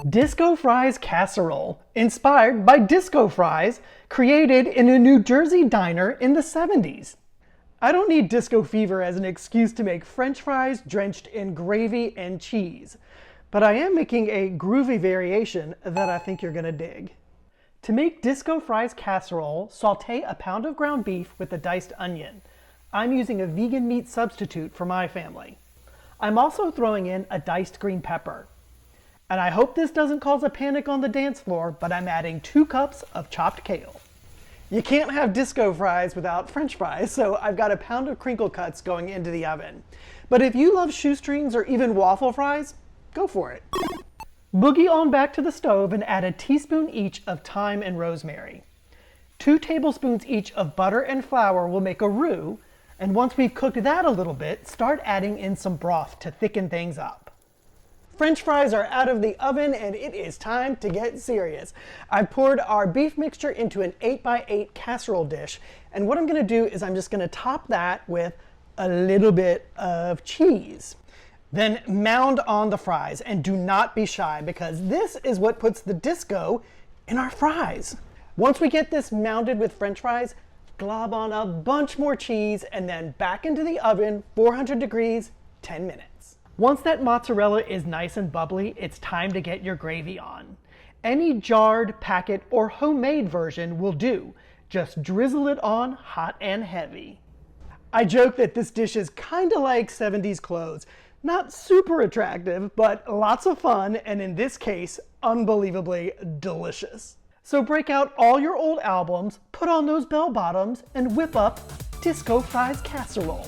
Disco Fries Casserole, inspired by disco fries, created in a New Jersey diner in the 70s. I don't need disco fever as an excuse to make French fries drenched in gravy and cheese, but I am making a groovy variation that I think you're gonna dig. To make Disco Fries Casserole, saute a pound of ground beef with a diced onion. I'm using a vegan meat substitute for my family. I'm also throwing in a diced green pepper. And I hope this doesn't cause a panic on the dance floor, but I'm adding 2 cups of chopped kale. You can't have disco fries without French fries, so I've got a pound of crinkle cuts going into the oven. But if you love shoestrings or even waffle fries, go for it. Boogie on back to the stove and add a teaspoon each of thyme and rosemary. 2 tablespoons each of butter and flour will make a roux, and once we've cooked that a little bit, start adding in some broth to thicken things up. French fries are out of the oven and it is time to get serious. I poured our beef mixture into an 8x8 casserole dish, and what I'm gonna do is I'm just gonna top that with a little bit of cheese. Then mound on the fries, and do not be shy because this is what puts the disco in our fries. Once we get this mounded with French fries, glob on a bunch more cheese and then back into the oven, 400 degrees, 10 minutes. Once that mozzarella is nice and bubbly, it's time to get your gravy on. Any jarred, packet, or homemade version will do. Just drizzle it on hot and heavy. I joke that this dish is kinda like 70s clothes. Not super attractive, but lots of fun, and in this case, unbelievably delicious. So break out all your old albums, put on those bell bottoms, and whip up Disco Fries Casserole.